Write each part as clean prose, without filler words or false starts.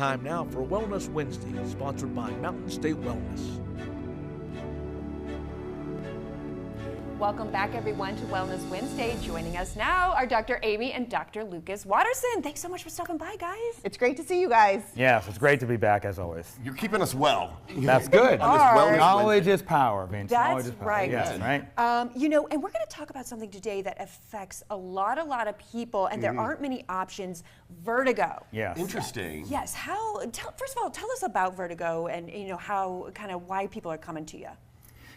Time now for Wellness Wednesday, sponsored by Mountain State Wellness. Welcome back, everyone, to Wellness Wednesday. Joining us now are Dr. Amy and Dr. Lucas Watterson. Thanks so much for stopping by, guys. It's great to see you guys. Yes, it's great to be back as always. You're keeping us well. That's good. Knowledge is power, Vince. That's is power. right. Yes, right. You know, and we're going to talk about something today that affects a lot of people, and there aren't many options. Vertigo. Yes. Interesting. Yes. First of all, tell us about vertigo, and how why people are coming to you.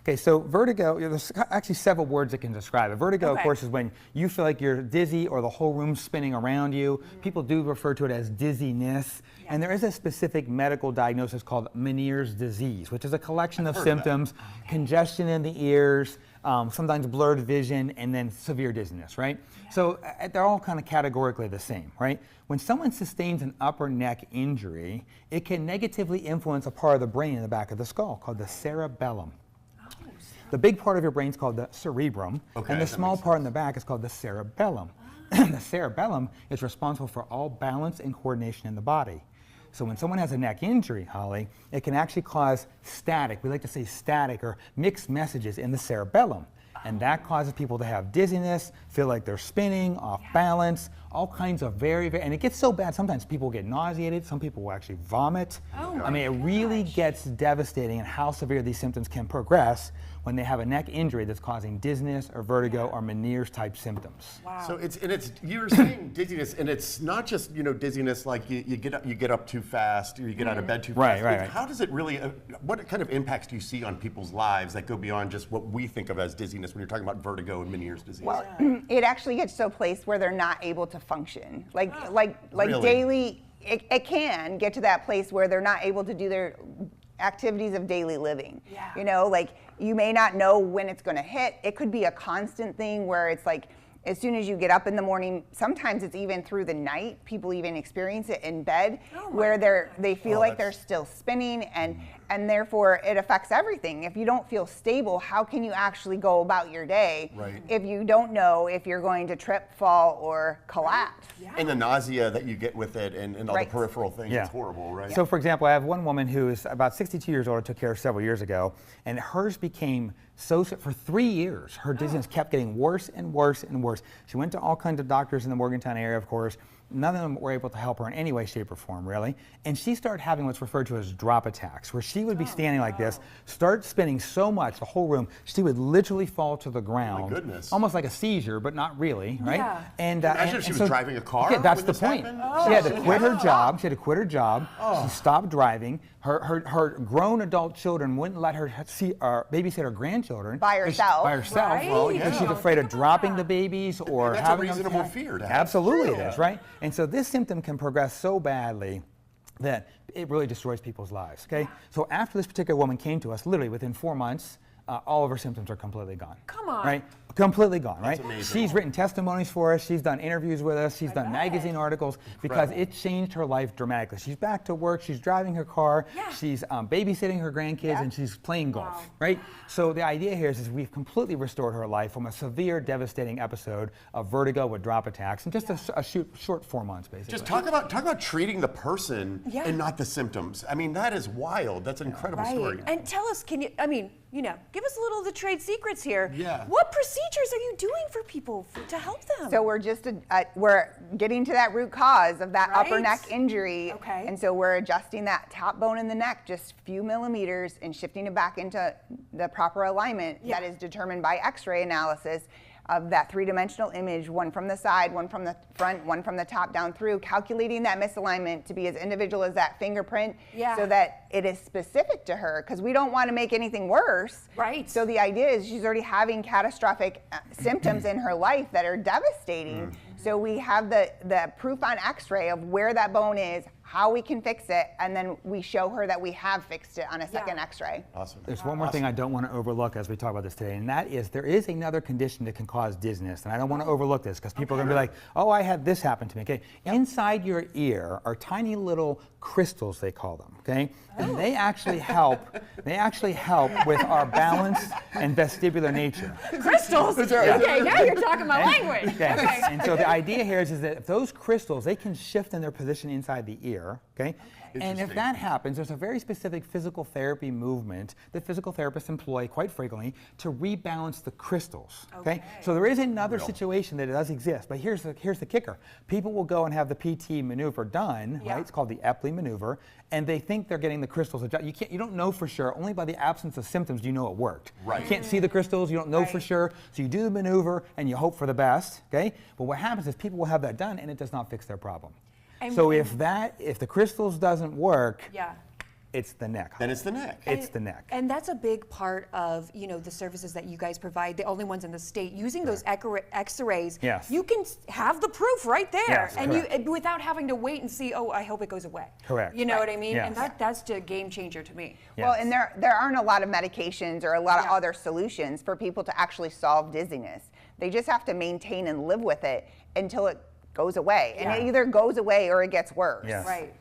Okay, so vertigo, there's actually several words that can describe it. Vertigo, of course, is when you feel like you're dizzy or the whole room's spinning around you. People do refer to it as dizziness. Yeah. And there is a specific medical diagnosis called Meniere's disease, which is a collection of symptoms, congestion in the ears, sometimes blurred vision, and then severe dizziness, right? Yeah. So they're all kind of categorically the same, right? When someone sustains an upper neck injury, it can negatively influence a part of the brain in the back of the skull called the cerebellum. The big part of your brain is called the cerebrum, and the small part in the back is called the cerebellum. The cerebellum is responsible for all balance and coordination in the body. So when someone has a neck injury, Holly, it can actually cause static. We like to say static or mixed messages in the cerebellum. And that causes people to have dizziness, feel like they're spinning, off balance, all kinds of and it gets so bad, sometimes people get nauseated, some people will actually vomit. I mean, it really gets devastating in how severe these symptoms can progress when they have a neck injury that's causing dizziness or vertigo or Meniere's type symptoms. Wow. So you were saying dizziness, and it's not just dizziness like you get up too fast or you get out of bed too fast. Right. How does it really? What kind of impacts do you see on people's lives that go beyond just what we think of as dizziness when you're talking about vertigo and Meniere's disease? Well, it actually gets to a place where they're not able to function, like Really? daily. It can get to that place where they're not able to do their activities of daily living. Yeah. Like you may not know when it's going to hit. It could be a constant thing where it's like as soon as you get up in the morning, sometimes it's even through the night. People even experience it in bed where they feel like they're still spinning, and therefore it affects everything. If you don't feel stable, how can you actually go about your day if you don't know if you're going to trip, fall, or collapse? Yeah. And the nausea that you get with it and all the peripheral things, it's horrible, right? So for example, I have one woman who is about 62 years old, I took care of several years ago, and hers became for 3 years, her dizziness kept getting worse and worse and worse. She went to all kinds of doctors in the Morgantown area, of course. None of them were able to help her in any way, shape, or form, really. And she started having what's referred to as drop attacks, where she would be standing like this, start spinning so much, the whole room, she would literally fall to the ground. Oh my goodness. Almost like a seizure, but not really, right? Yeah. And imagine if she was driving a car. Yeah, that's the point. She had to quit her job. She had to quit her job. She stopped driving. Her grown adult children wouldn't let her babysit her grandchildren. By herself. Right? Well, because she's afraid of dropping the babies or that's having a reasonable fear to have. Absolutely it is, right? And so this symptom can progress so badly that it really destroys people's lives, okay? So after this particular woman came to us, literally within 4 months, all of her symptoms are completely gone. Come on. Right? Completely gone, right? That's amazing. She's written testimonies for us. She's done interviews with us. She's done magazine articles because it changed her life dramatically. She's back to work. She's driving her car. Yeah. She's babysitting her grandkids, and she's playing golf, right? So the idea here is we've completely restored her life from a severe, devastating episode of vertigo with drop attacks in just a short 4 months, basically. Just talk about treating the person and not the symptoms. I mean, that is wild. That's an incredible story. And tell us, give us a little of the trade secrets here. Yeah. What procedures are you doing for people to help them? So we're getting to that root cause of that upper neck injury. Okay. And so we're adjusting that top bone in the neck just a few millimeters and shifting it back into the proper alignment that is determined by X-ray analysis of that three-dimensional image, one from the side, one from the front, one from the top down through, calculating that misalignment to be as individual as that fingerprint so that it is specific to her, because we don't want to make anything worse. Right. So the idea is she's already having catastrophic symptoms in her life that are devastating. So we have the proof on X-ray of where that bone is, how we can fix it, and then we show her that we have fixed it on a second X-ray. Awesome. There's one more thing I don't want to overlook as we talk about this today, and that is there is another condition that can cause dizziness, and I don't want to overlook this because people are going to be like, oh, I had this happen to me. Okay, inside your ear are tiny little crystals, they call them. Okay, and they actually help. They actually help with our balance and vestibular nature. Crystals. Okay, now you're talking my language. Okay. And so the idea here is that if those crystals, they can shift in their position inside the ear, Okay? And if that happens, there's a very specific physical therapy movement that physical therapists employ quite frequently to rebalance the crystals. Okay? So there is another situation that does exist, but here's the kicker. People will go and have the PT maneuver done, right? It's called the Epley maneuver, and they think they're getting the crystals. You don't know for sure. Only by the absence of symptoms do you know it worked. Right. You can't see the crystals. You don't know for sure. So you do the maneuver and you hope for the best. Okay. But what happens is people will have that done and it does not fix their problem. And so if the crystals doesn't work, it's the neck. Then it's the neck. It's the neck. And that's a big part of, you know, the services that you guys provide, the only ones in the state. Using those X-rays, you can have the proof right there, and without having to wait and see, oh, I hope it goes away. Correct. You know what I mean? And that's a game changer to me. Well, and there aren't a lot of medications or a lot of other solutions for people to actually solve dizziness. They just have to maintain and live with it until it goes away, and it either goes away or it gets worse. Yes. Right.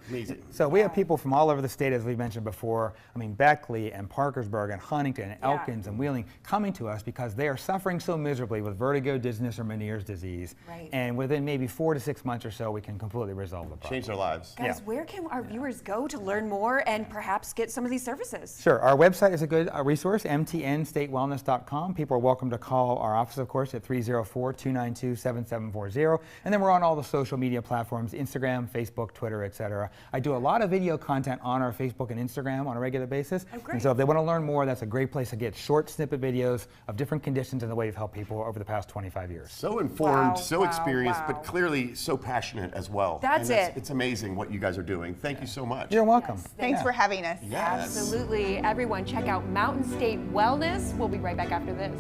Amazing. So we have people from all over the state, as we mentioned before. I mean, Beckley and Parkersburg and Huntington and Elkins and Wheeling coming to us because they are suffering so miserably with vertigo, dizziness, or Meniere's disease. And within maybe 4 to 6 months or so, we can completely resolve the problem. Change their lives. Guys, where can our viewers go to learn more and perhaps get some of these services? Sure. Our website is a good resource, mtnstatewellness.com. People are welcome to call our office, of course, at 304-292-7740. And then we're on all the social media platforms, Instagram, Facebook, Twitter, etc. I do a lot of video content on our Facebook and Instagram on a regular basis. And so if they want to learn more, that's a great place to get short snippet videos of different conditions and the way you've helped people over the past 25 years. So informed, so experienced, but clearly so passionate as well. That's it. It's amazing what you guys are doing. Thank you so much. You're welcome. Thanks for having us. Yes. Absolutely. Everyone, check out Mountain State Wellness. We'll be right back after this.